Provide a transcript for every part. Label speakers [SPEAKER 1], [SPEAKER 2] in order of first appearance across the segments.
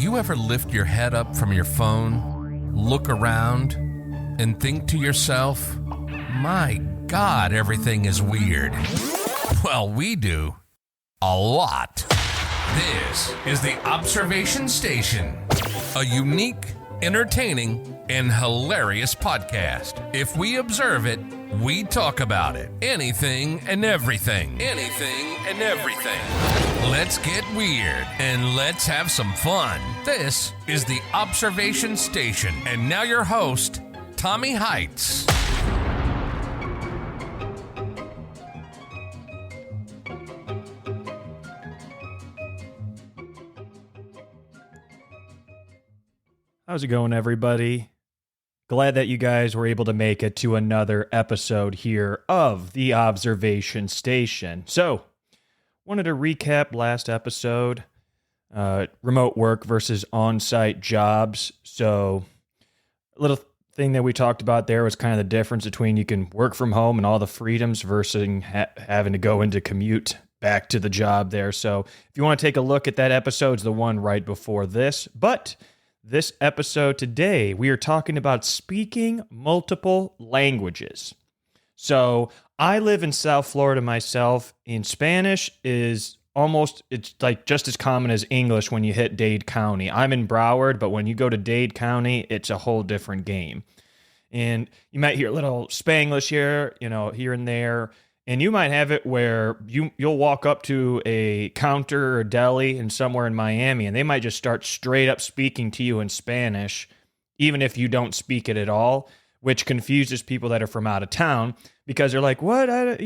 [SPEAKER 1] you ever lift your head up from your phone, look around, and think to yourself, my God, everything is weird? Well, we do. A lot. This is the Observation Station, a unique, entertaining, and hilarious podcast. If we observe it, we talk about it. Anything and everything. Anything and everything. Let's get weird and let's have some fun. This is the Observation Station. And now your host, Tommy Heights.
[SPEAKER 2] How's it going, everybody? Glad that you guys were able to make it to another episode here of the Observation Station. So, wanted to recap last episode, remote work versus on-site jobs. So, a little thing that we talked about there was kind of the difference between you can work from home and all the freedoms versus having to go into commute back to the job there. So, if you want to take a look at that episode, it's the one right before this. But this episode today, we are talking about speaking multiple languages. So I live in South Florida myself, and Spanish is it's like just as common as English when you hit Dade County. I'm in Broward, but when you go to Dade County, it's a whole different game. And you might hear a little Spanglish here, here and there. And you might have it where you'll walk up to a counter or deli and somewhere in Miami, and they might just start straight up speaking to you in Spanish, even if you don't speak it at all, which confuses people that are from out of town because they're like, what? I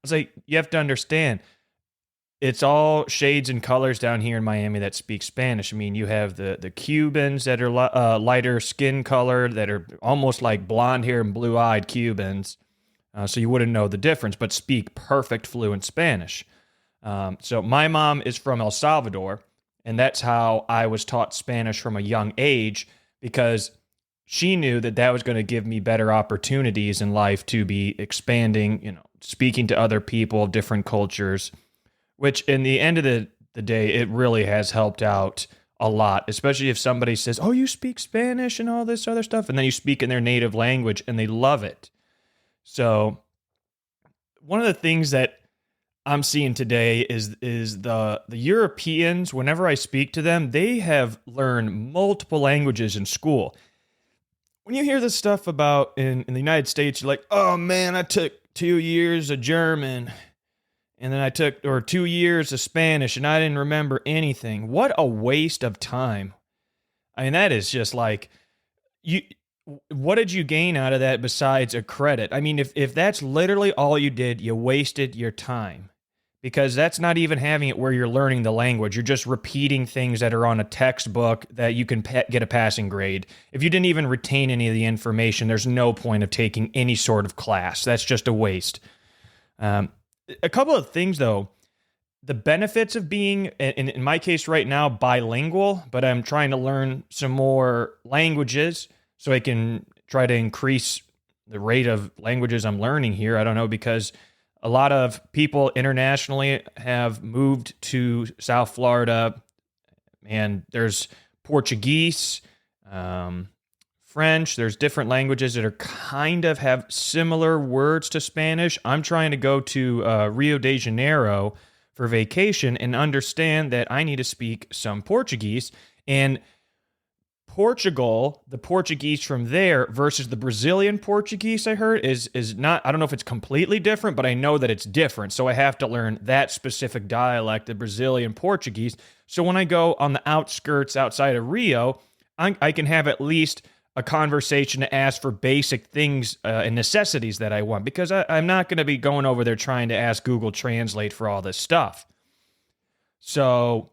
[SPEAKER 2] was like, you have to understand, it's all shades and colors down here in Miami that speak Spanish. I mean, you have the Cubans that are lighter skin color, that are almost like blonde hair and blue-eyed Cubans. So you wouldn't know the difference, but speak perfect fluent Spanish. So my mom is from El Salvador, and that's how I was taught Spanish from a young age, because she knew that was going to give me better opportunities in life to be expanding, speaking to other people, different cultures, which in the end of the day, it really has helped out a lot, especially if somebody says, oh, you speak Spanish and all this other stuff, and then you speak in their native language and they love it. So one of the things that I'm seeing today is the Europeans, whenever I speak to them, they have learned multiple languages in school. When you hear this stuff about in the United States, you're like, oh man, I took 2 years of German, and then I took 2 years of Spanish, and I didn't remember anything. What a waste of time. I mean, that is just like, what did you gain out of that besides a credit? I mean, if that's literally all you did, you wasted your time, because that's not even having it where you're learning the language. You're just repeating things that are on a textbook that you can get a passing grade. If you didn't even retain any of the information, there's no point of taking any sort of class. That's just a waste. A couple of things, though. The benefits of being, in my case right now, bilingual, but I'm trying to learn some more languages so I can try to increase the rate of languages I'm learning here. I don't know, because a lot of people internationally have moved to South Florida, and there's Portuguese, French, there's different languages that are kind of have similar words to Spanish. I'm trying to go to Rio de Janeiro for vacation and understand that I need to speak some Portuguese, and Portugal, the Portuguese from there versus the Brazilian Portuguese, I heard, is not, I don't know if it's completely different, but I know that it's different. So I have to learn that specific dialect, the Brazilian Portuguese. So when I go on the outskirts outside of Rio, I can have at least a conversation to ask for basic things and necessities that I want, because I'm not going to be going over there trying to ask Google Translate for all this stuff. So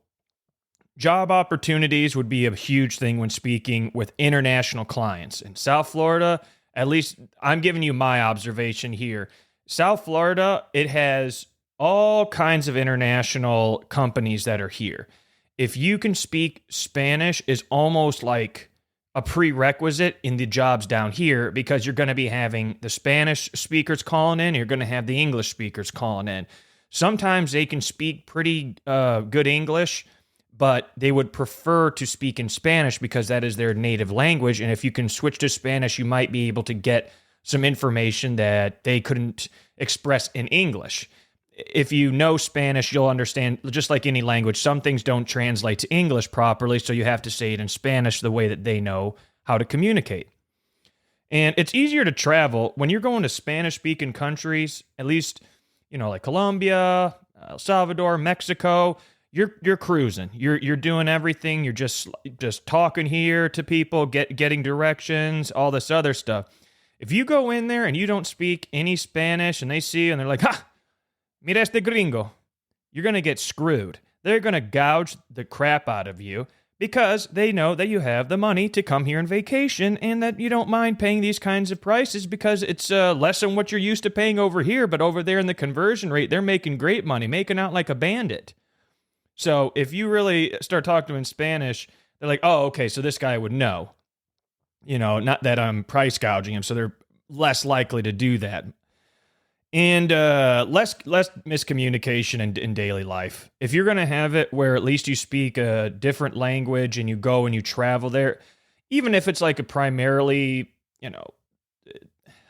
[SPEAKER 2] job opportunities would be a huge thing when speaking with international clients. In South Florida, at least I'm giving you my observation here. South Florida, it has all kinds of international companies that are here. If you can speak Spanish, is almost like a prerequisite in the jobs down here, because you're going to be having the Spanish speakers calling in, you're going to have the English speakers calling in. Sometimes they can speak pretty good English, but they would prefer to speak in Spanish because that is their native language. And if you can switch to Spanish, you might be able to get some information that they couldn't express in English. If you know Spanish, you'll understand, just like any language, some things don't translate to English properly, so you have to say it in Spanish the way that they know how to communicate. And it's easier to travel when you're going to Spanish-speaking countries, at least, like Colombia, El Salvador, Mexico. You're cruising. You're doing everything. You're just talking here to people, getting directions, all this other stuff. If you go in there and you don't speak any Spanish and they see you and they're like, "Ha, mira este gringo," you're going to get screwed. They're going to gouge the crap out of you because they know that you have the money to come here on vacation and that you don't mind paying these kinds of prices because it's less than what you're used to paying over here. But over there in the conversion rate, they're making great money, making out like a bandit. So if you really start talking to them in Spanish, they're like, "Oh, okay, so this guy would know." Not that I'm price gouging him, so they're less likely to do that. And less miscommunication in daily life. If you're going to have it where at least you speak a different language and you go and you travel there, even if it's like a primarily,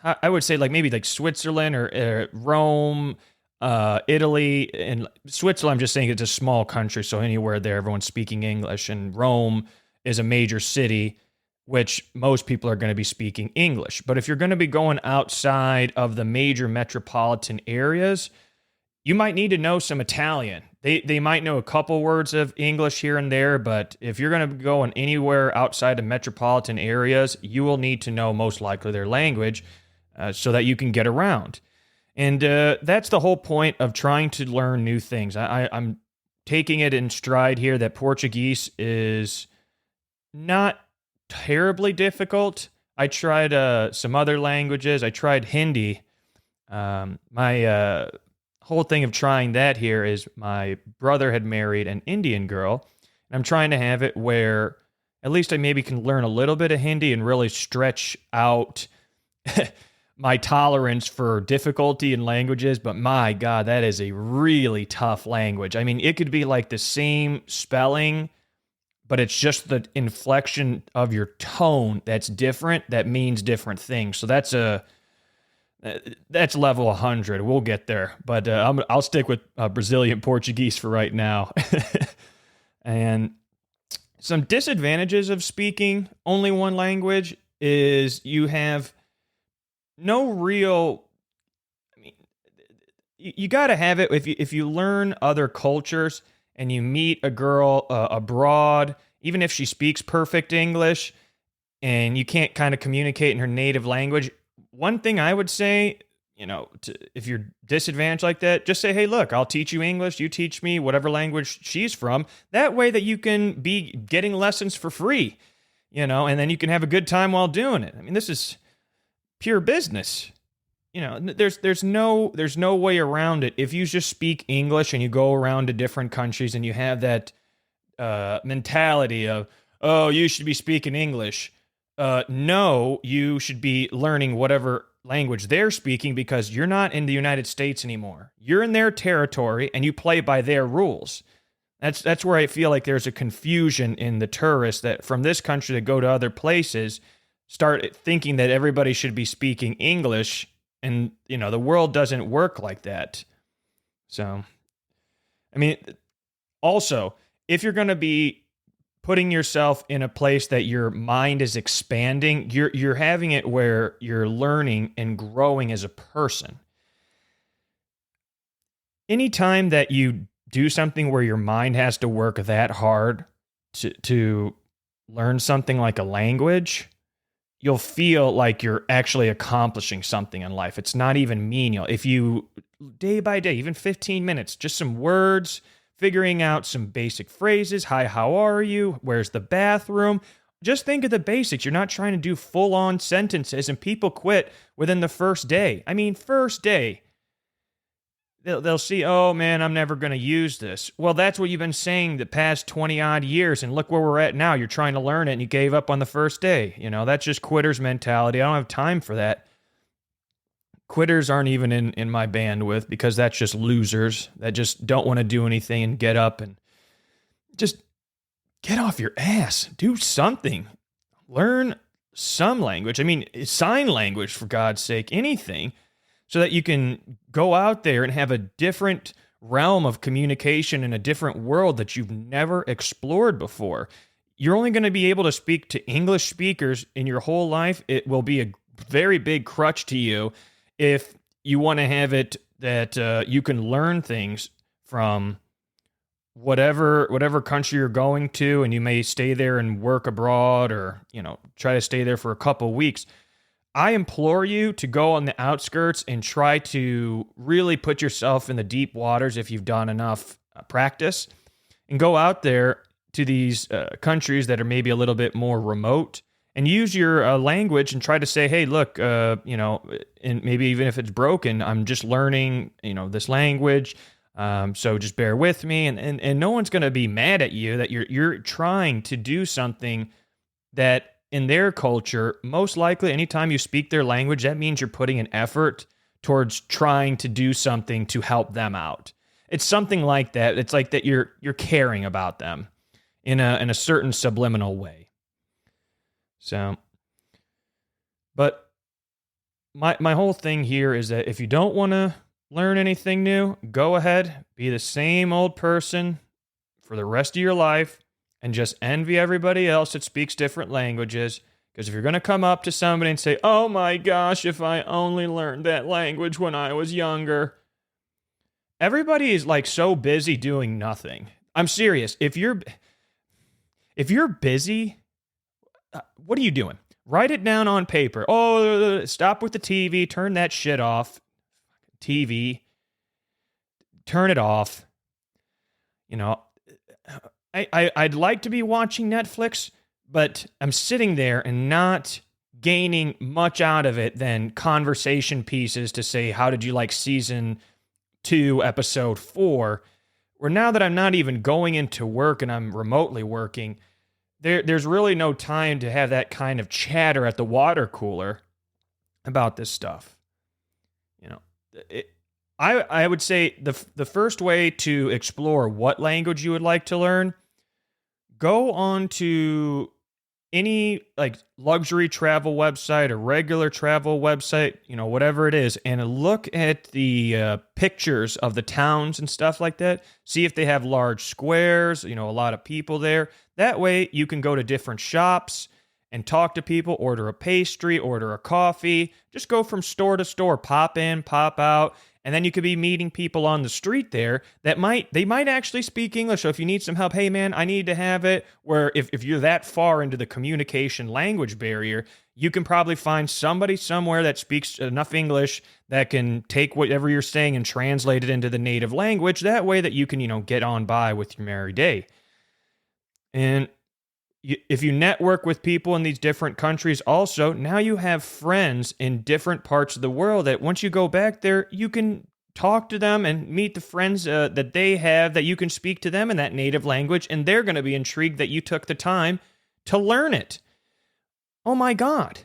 [SPEAKER 2] I would say like maybe like Switzerland or Rome, Italy. And Switzerland, I'm just saying it's a small country, so anywhere there, everyone's speaking English. And Rome is a major city, which most people are going to be speaking English. But if you're going to be going outside of the major metropolitan areas, you might need to know some Italian. They might know a couple words of English here and there, but if you're going to be going anywhere outside of metropolitan areas, you will need to know most likely their language so that you can get around. And that's the whole point of trying to learn new things. I'm taking it in stride here that Portuguese is not terribly difficult. I tried some other languages. I tried Hindi. My whole thing of trying that here is my brother had married an Indian girl. And I'm trying to have it where at least I maybe can learn a little bit of Hindi and really stretch out my tolerance for difficulty in languages. But my God, that is a really tough language. I mean, it could be like the same spelling, but it's just the inflection of your tone that's different, that means different things. So that's level 100. We'll get there, but I'll stick with Brazilian Portuguese for right now. And some disadvantages of speaking only one language is you have no real. I mean, you got to have it if you learn other cultures and you meet a girl abroad, even if she speaks perfect English and you can't kind of communicate in her native language, one thing I would say, if you're disadvantaged like that, just say, "Hey, look, I'll teach you English. You teach me whatever language she's from." That way that you can be getting lessons for free, and then you can have a good time while doing it. I mean, this is pure business. There's no way around it. If you just speak English and you go around to different countries and you have that mentality of, "Oh, you should be speaking English." No, you should be learning whatever language they're speaking because you're not in the United States anymore. You're in their territory and you play by their rules. That's where I feel like there's a confusion in the tourists that from this country that go to other places start thinking that everybody should be speaking English. And, the world doesn't work like that. So, I mean, also, if you're going to be putting yourself in a place that your mind is expanding, you're having it where you're learning and growing as a person. Anytime that you do something where your mind has to work that hard to learn something like a language, you'll feel like you're actually accomplishing something in life. It's not even menial. If you, day by day, even 15 minutes, just some words, figuring out some basic phrases. "Hi, how are you? Where's the bathroom?" Just think of the basics. You're not trying to do full-on sentences, and people quit within the first day. I mean, first day. They'll see, "Oh, man, I'm never going to use this." Well, that's what you've been saying the past 20-odd years, and look where we're at now. You're trying to learn it, and you gave up on the first day. That's just quitter's mentality. I don't have time for that. Quitters aren't even in my bandwidth because that's just losers that just don't want to do anything and get up and just get off your ass. Do something. Learn some language. I mean, sign language, for God's sake, anything, so that you can go out there and have a different realm of communication in a different world that you've never explored before. You're only going to be able to speak to English speakers in your whole life. It will be a very big crutch to you if you want to have it that you can learn things from whatever country you're going to, and you may stay there and work abroad, or try to stay there for a couple weeks. I implore you to go on the outskirts and try to really put yourself in the deep waters if you've done enough practice, and go out there to these countries that are maybe a little bit more remote, and use your language and try to say, hey, look, and maybe even if it's broken, I'm just learning, this language. So just bear with me, and no one's going to be mad at you that you're trying to do something that in their culture, most likely anytime you speak their language, that means you're putting an effort towards trying to do something to help them out. It's something like that. It's like that you're caring about them in a certain subliminal way. So, but my whole thing here is that if you don't want to learn anything new, go ahead, be the same old person for the rest of your life, and just envy everybody else that speaks different languages. Because if you're going to come up to somebody and say, oh my gosh, if I only learned that language when I was younger. Everybody is like so busy doing nothing. I'm serious. If you're busy, what are you doing? Write it down on paper. Oh, stop with the TV. Turn that shit off. TV. Turn it off. I'd like to be watching Netflix, but I'm sitting there and not gaining much out of it than conversation pieces to say, how did you like season 2, episode 4? Where now that I'm not even going into work and I'm remotely working, there's really no time to have that kind of chatter at the water cooler about this stuff. I would say the first way to explore what language you would like to learn, go on to any like luxury travel website or regular travel website, whatever it is, and look at the pictures of the towns and stuff like that. See if they have large squares, a lot of people there. That way you can go to different shops and talk to people, order a pastry, order a coffee, just go from store to store, pop in, pop out. And then you could be meeting people on the street there that might actually speak English. So if you need some help, hey man, I need to have it. Where if you're that far into the communication language barrier, you can probably find somebody somewhere that speaks enough English that can take whatever you're saying and translate it into the native language. That way that you can, get on by with your merry day. And if you network with people in these different countries also, now you have friends in different parts of the world that once you go back there, you can talk to them and meet the friends that they have, that you can speak to them in that native language, and they're going to be intrigued that you took the time to learn it. Oh my God.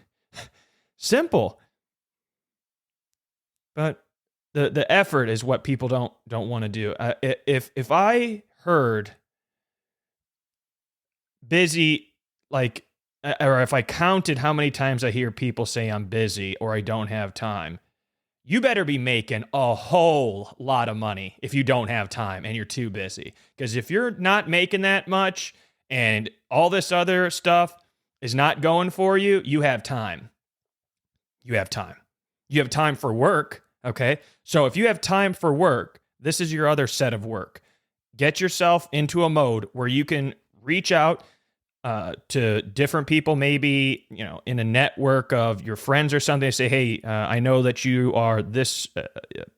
[SPEAKER 2] Simple. But the effort is what people don't want to do. If I heard busy, or if I counted how many times I hear people say I'm busy or I don't have time, you better be making a whole lot of money if you don't have time and you're too busy. Because if you're not making that much and all this other stuff is not going for you, you have time. You have time. You have time for work, okay? So if you have time for work, this is your other set of work. Get yourself into a mode where you can reach out to different people, maybe, in a network of your friends or something. Say, hey, I know that you are this,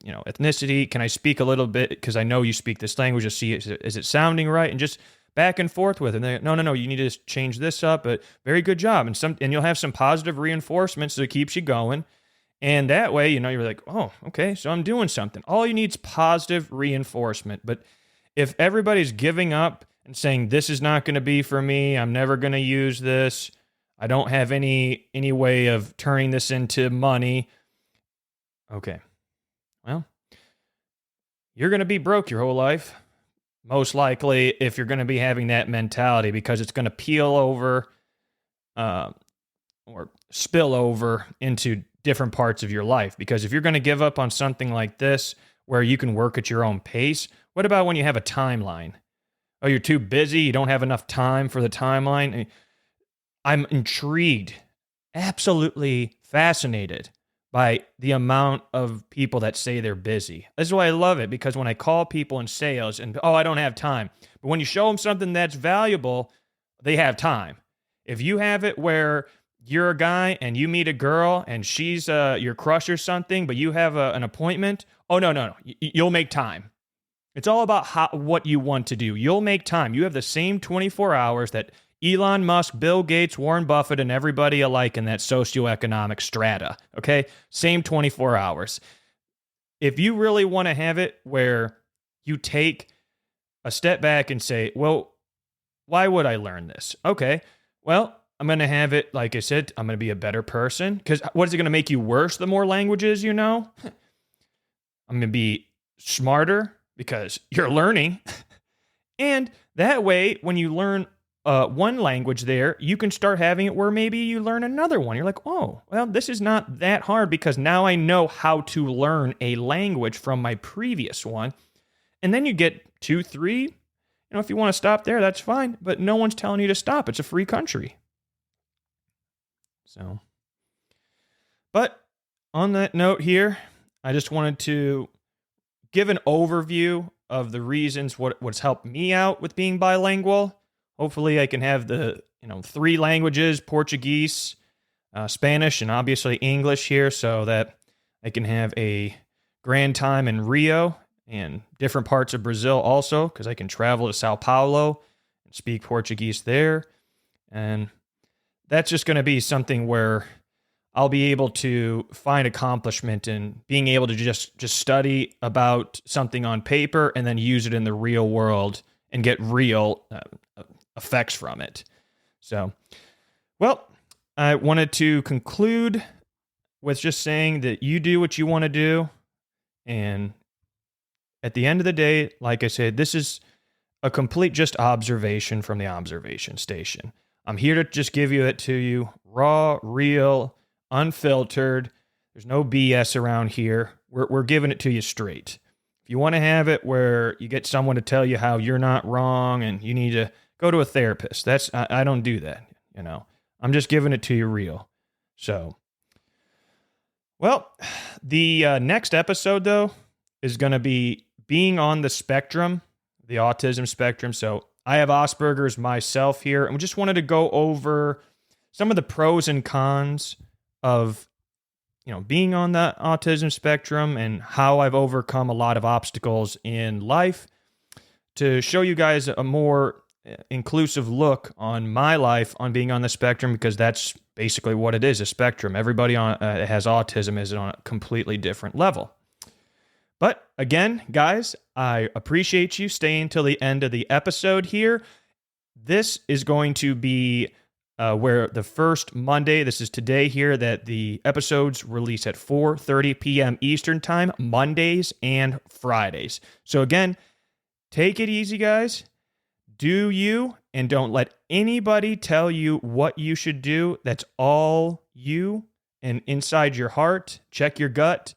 [SPEAKER 2] ethnicity. Can I speak a little bit? Because I know you speak this language. To see, is it sounding right? And just back and forth with it. And no, you need to change this up. But very good job. And you'll have some positive reinforcement, so it keeps you going. And that way, you're like, oh, okay, so I'm doing something. All you need is positive reinforcement. But if everybody's giving up and saying, this is not going to be for me, I'm never going to use this, I don't have any way of turning this into money. Okay, well, you're going to be broke your whole life. most likely if you're going to be having that mentality, because it's going to peel over or spill over into different parts of your life. Because if you're going to give up on something like this where you can work at your own pace, what about when you have a timeline? Oh, you're too busy, you don't have enough time for the timeline. I'm intrigued, absolutely fascinated by the amount of people that say they're busy. This is why I love it, because when I call people in sales and, I don't have time. But when you show them something that's valuable, they have time. If you have it where you're a guy and you meet a girl and she's your crush or something, but you have an appointment, no. You'll make time. It's all about what you want to do. You'll make time. You have the same 24 hours that Elon Musk, Bill Gates, Warren Buffett, and everybody alike in that socioeconomic strata, okay? Same 24 hours. If you really want to have it where you take a step back and say, well, why would I learn this? Okay, well, I'm going to have it, like I said, I'm going to be a better person. Because what is it going to make you worse the more languages you know? I'm going to be smarter because you're learning. And that way, when you learn one language there, you can start having it where maybe you learn another one. You're like, oh, well, this is not that hard because now I know how to learn a language from my previous one. And then you get 2, 3. If you want to stop there, that's fine. But no one's telling you to stop. It's a free country. So, but on that note here, I just wanted to give an overview of the reasons what's helped me out with being bilingual. Hopefully I can have the 3 languages, Portuguese, Spanish, and obviously English here, so that I can have a grand time in Rio and different parts of Brazil also, because I can travel to Sao Paulo and speak Portuguese there. And that's just going to be something where I'll be able to find accomplishment in being able to just study about something on paper and then use it in the real world and get real effects from it. So, well, I wanted to conclude with just saying that you do what you want to do. And at the end of the day, like I said, this is a complete just observation from the observation station. I'm here to just give it to you raw, real, unfiltered. There's no BS around here. We're giving it to you straight. If you want to have it where you get someone to tell you how you're not wrong and you need to go to a therapist, I don't do that. I'm just giving it to you real. So, well, the next episode though is going to be being on the spectrum, the autism spectrum. So I have Asperger's myself here, and we just wanted to go over some of the pros and cons of, being on the autism spectrum and how I've overcome a lot of obstacles in life to show you guys a more inclusive look on my life on being on the spectrum, because that's basically what it is, a spectrum. Everybody has autism is on a completely different level. But again, guys, I appreciate you staying till the end of the episode here. This is going to be where the first Monday, this is today here, that the episodes release at 4:30 p.m. Eastern Time, Mondays and Fridays. So again, take it easy, guys. Do you, and don't let anybody tell you what you should do. That's all you, and inside your heart, check your gut.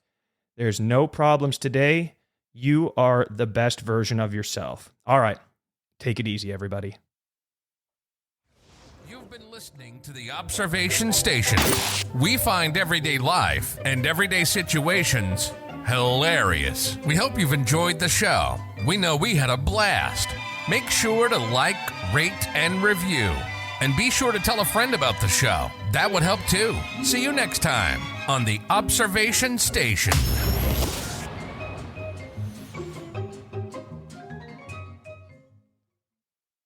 [SPEAKER 2] There's no problems today. You are the best version of yourself. All right. Take it easy, everybody.
[SPEAKER 1] You've been listening to the Observation Station. We find everyday life and everyday situations hilarious. We hope you've enjoyed the show. We know we had a blast. Make sure to like, rate, and review. And be sure to tell a friend about the show. That would help too. See you next time on the Observation Station.